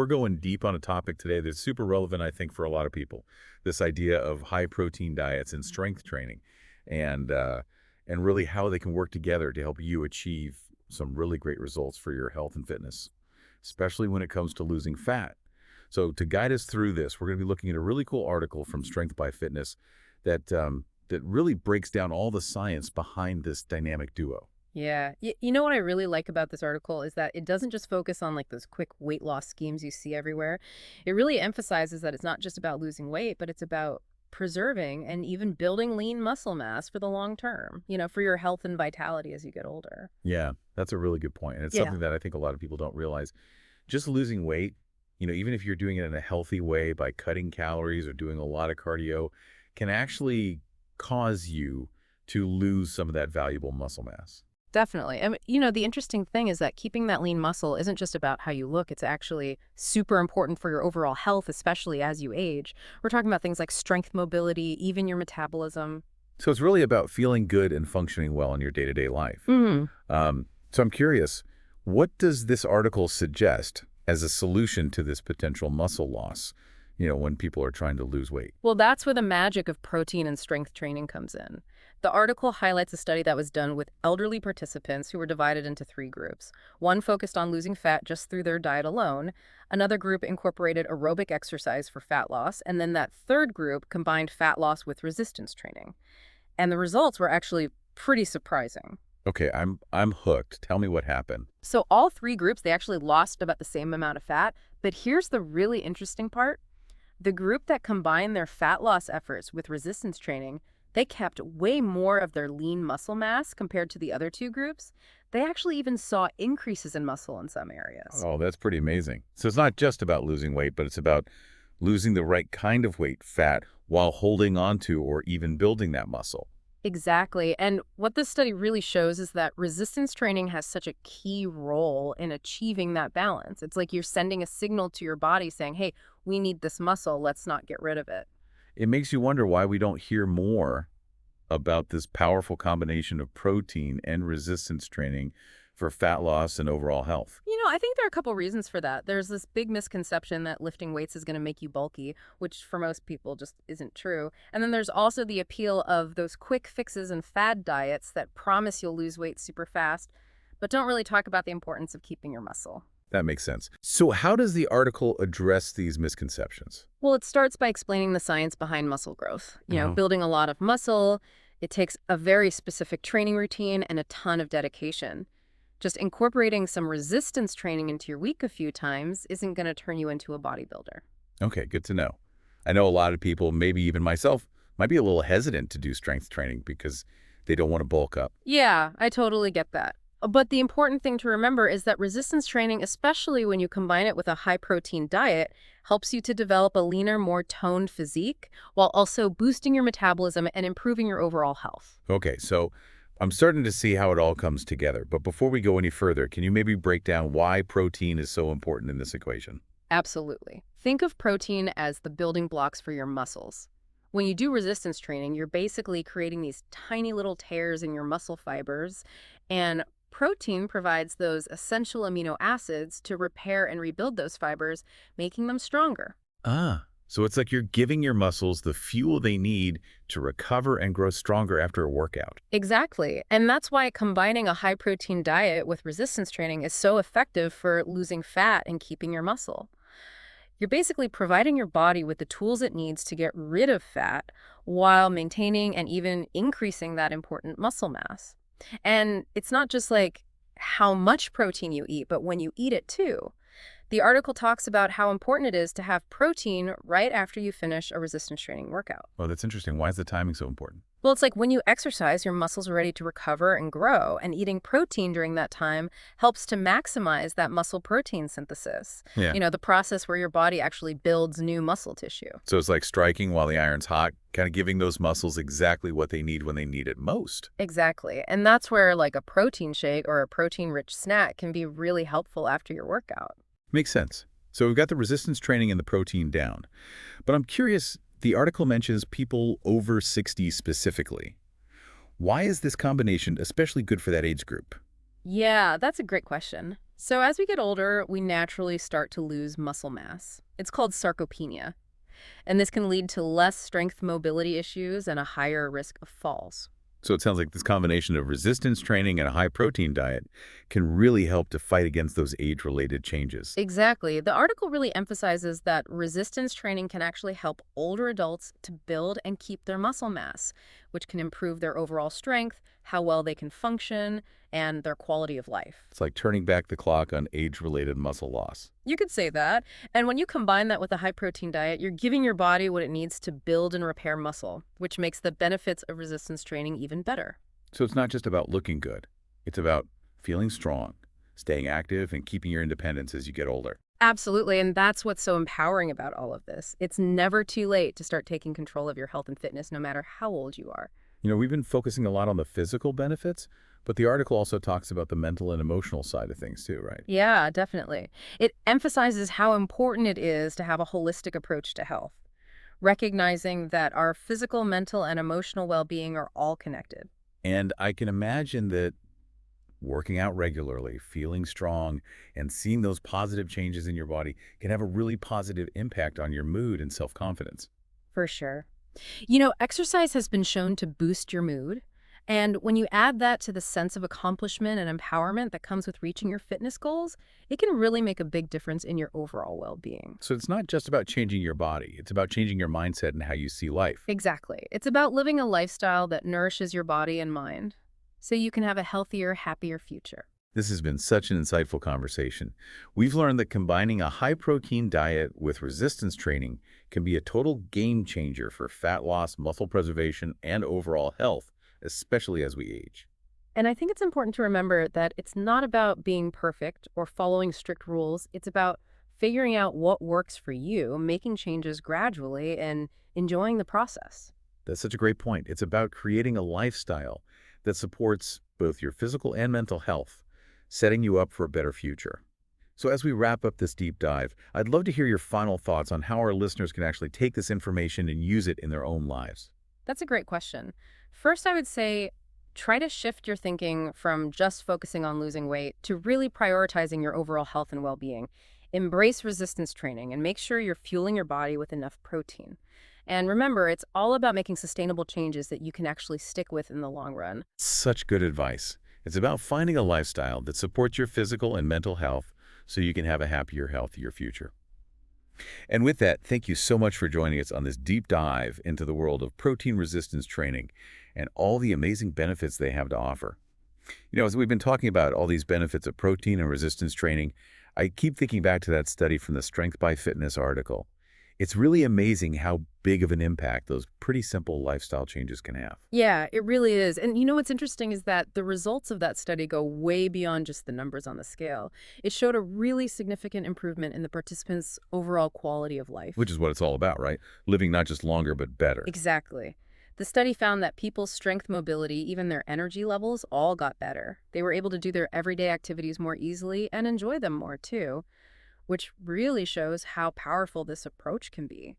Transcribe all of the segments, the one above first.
We're going deep on a topic today that's super relevant, I think, for a lot of people. This idea of high protein diets and strength training, and and really how they can work together to help you achieve some really great results for your health and fitness, especially when it comes to losing fat. So to guide us through this, we're going to be looking at a really cool article from Strength by Fitness that really breaks down all the science behind this dynamic duo. Yeah. You know what I really like about this article is that it doesn't just focus on like those quick weight loss schemes you see everywhere. It really emphasizes that it's not just about losing weight, but it's about preserving and even building lean muscle mass for the long term, for your health and vitality as you get older. Yeah, that's a really good point. And it's Yeah. something that I think a lot of people don't realize. Just losing weight, even if you're doing it in a healthy way by cutting calories or doing a lot of cardio, can actually cause you to lose some of that valuable muscle mass. Definitely. And, the interesting thing is that keeping that lean muscle isn't just about how you look. It's actually super important for your overall health, especially as you age. We're talking about things like strength, mobility, even your metabolism. So it's really about feeling good and functioning well in your day-to-day life. Hmm. So I'm curious, what does this article suggest as a solution to this potential muscle loss, when people are trying to lose weight? Well, that's where the magic of protein and strength training comes in. The article highlights a study that was done with elderly participants who were divided into three groups. One focused on losing fat just through their diet alone. Another group incorporated aerobic exercise for fat loss. And then that third group combined fat loss with resistance training. And the results were actually pretty surprising. Okay, I'm hooked. Tell me what happened. So all three groups, they actually lost about the same amount of fat. But here's the really interesting part. The group that combined their fat loss efforts with resistance training, they kept way more of their lean muscle mass compared to the other two groups. They actually even saw increases in muscle in some areas. Oh, that's pretty amazing. So it's not just about losing weight, but it's about losing the right kind of weight, fat, while holding on to or even building that muscle. Exactly. And what this study really shows is that resistance training has such a key role in achieving that balance. It's like you're sending a signal to your body saying, hey, we need this muscle. Let's not get rid of it. It makes you wonder why we don't hear more about this powerful combination of protein and resistance training for fat loss and overall health. I think there are a couple reasons for that. There's this big misconception that lifting weights is going to make you bulky, which for most people just isn't true. And then there's also the appeal of those quick fixes and fad diets that promise you'll lose weight super fast, but don't really talk about the importance of keeping your muscle. That makes sense. So how does the article address these misconceptions? Well, it starts by explaining the science behind muscle growth. Uh-huh. Building a lot of muscle, it takes a very specific training routine and a ton of dedication. Just incorporating some resistance training into your week a few times isn't going to turn you into a bodybuilder. Okay, good to know. I know a lot of people, maybe even myself, might be a little hesitant to do strength training because they don't want to bulk up. Yeah, I totally get that. But the important thing to remember is that resistance training, especially when you combine it with a high-protein diet, helps you to develop a leaner, more toned physique while also boosting your metabolism and improving your overall health. Okay, so I'm starting to see how it all comes together. But before we go any further, can you maybe break down why protein is so important in this equation? Absolutely. Think of protein as the building blocks for your muscles. When you do resistance training, you're basically creating these tiny little tears in your muscle fibers, and protein provides those essential amino acids to repair and rebuild those fibers, making them stronger. Ah, so it's like you're giving your muscles the fuel they need to recover and grow stronger after a workout. Exactly. And that's why combining a high-protein diet with resistance training is so effective for losing fat and keeping your muscle. You're basically providing your body with the tools it needs to get rid of fat while maintaining and even increasing that important muscle mass. And it's not just like how much protein you eat, but when you eat it too. The article talks about how important it is to have protein right after you finish a resistance training workout. Oh, that's interesting. Why is the timing so important? Well, it's like when you exercise, your muscles are ready to recover and grow, and eating protein during that time helps to maximize that muscle protein synthesis. Yeah. The process where your body actually builds new muscle tissue. So it's like striking while the iron's hot, kind of giving those muscles exactly what they need when they need it most. Exactly. And that's where like a protein shake or a protein-rich snack can be really helpful after your workout. Makes sense. So we've got the resistance training and the protein down. But I'm curious, the article mentions people over 60 specifically. Why is this combination especially good for that age group? Yeah, that's a great question. So as we get older, we naturally start to lose muscle mass. It's called sarcopenia, and this can lead to less strength mobility issues and a higher risk of falls. So it sounds like this combination of resistance training and a high-protein diet can really help to fight against those age-related changes. Exactly. The article really emphasizes that resistance training can actually help older adults to build and keep their muscle mass, which can improve their overall strength, how well they can function, and their quality of life. It's like turning back the clock on age-related muscle loss. You could say that. And when you combine that with a high protein diet, you're giving your body what it needs to build and repair muscle, which makes the benefits of resistance training even better. So it's not just about looking good. It's about feeling strong, staying active, and keeping your independence as you get older. Absolutely. And that's what's so empowering about all of this. It's never too late to start taking control of your health and fitness, no matter how old you are. We've been focusing a lot on the physical benefits, but the article also talks about the mental and emotional side of things too, right? Yeah, definitely. It emphasizes how important it is to have a holistic approach to health, recognizing that our physical, mental, and emotional well-being are all connected. And I can imagine that working out regularly, feeling strong, and seeing those positive changes in your body can have a really positive impact on your mood and self-confidence. For sure. Exercise has been shown to boost your mood. And when you add that to the sense of accomplishment and empowerment that comes with reaching your fitness goals, it can really make a big difference in your overall well-being. So it's not just about changing your body. It's about changing your mindset and how you see life. Exactly. It's about living a lifestyle that nourishes your body and mind so you can have a healthier, happier future. This has been such an insightful conversation. We've learned that combining a high-protein diet with resistance training can be a total game changer for fat loss, muscle preservation, and overall health, especially as we age. And I think it's important to remember that it's not about being perfect or following strict rules. It's about figuring out what works for you, making changes gradually, and enjoying the process. That's such a great point. It's about creating a lifestyle that supports both your physical and mental health, setting you up for a better future. So as we wrap up this deep dive, I'd love to hear your final thoughts on how our listeners can actually take this information and use it in their own lives. That's a great question. First, I would say try to shift your thinking from just focusing on losing weight to really prioritizing your overall health and well-being. Embrace resistance training and make sure you're fueling your body with enough protein. And remember, it's all about making sustainable changes that you can actually stick with in the long run. Such good advice. It's about finding a lifestyle that supports your physical and mental health so you can have a happier, healthier future. And with that, thank you so much for joining us on this deep dive into the world of protein resistance training and all the amazing benefits they have to offer. As we've been talking about all these benefits of protein and resistance training, I keep thinking back to that study from the Strength by Fitness article. It's really amazing how big of an impact those pretty simple lifestyle changes can have. Yeah, it really is. And what's interesting is that the results of that study go way beyond just the numbers on the scale. It showed a really significant improvement in the participants' overall quality of life. Which is what it's all about, right? Living not just longer, but better. Exactly. The study found that people's strength mobility, even their energy levels, all got better. They were able to do their everyday activities more easily and enjoy them more too, which really shows how powerful this approach can be.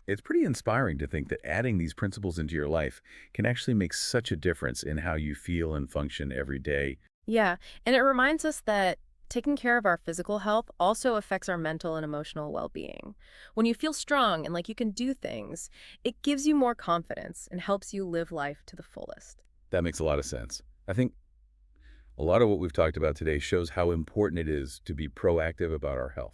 It's pretty inspiring to think that adding these principles into your life can actually make such a difference in how you feel and function every day. Yeah, and it reminds us that taking care of our physical health also affects our mental and emotional well-being. When you feel strong and like you can do things, it gives you more confidence and helps you live life to the fullest. That makes a lot of sense. I think a lot of what we've talked about today shows how important it is to be proactive about our health.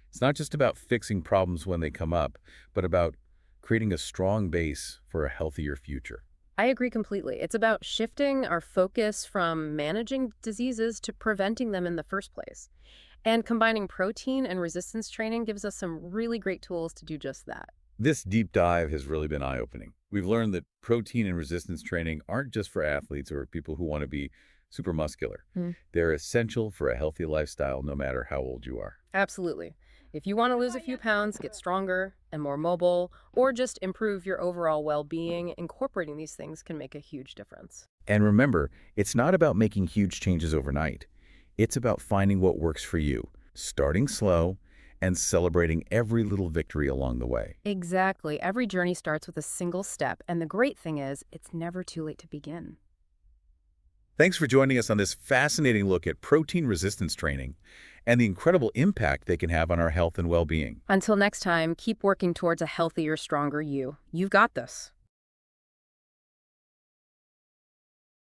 It's not just about fixing problems when they come up, but about creating a strong base for a healthier future. I agree completely. It's about shifting our focus from managing diseases to preventing them in the first place. And combining protein and resistance training gives us some really great tools to do just that. This deep dive has really been eye-opening. We've learned that protein and resistance training aren't just for athletes or people who want to be super muscular. They're essential for a healthy lifestyle no matter how old you are. Absolutely. If you want to lose a few pounds, get stronger and more mobile, or just improve your overall well-being, incorporating these things can make a huge difference. And remember, it's not about making huge changes overnight. It's about finding what works for you, starting slow, and celebrating every little victory along the way. Exactly. Every journey starts with a single step, and the great thing is, it's never too late to begin. Thanks for joining us on this fascinating look at protein resistance training and the incredible impact they can have on our health and well-being. Until next time, keep working towards a healthier, stronger you. You've got this.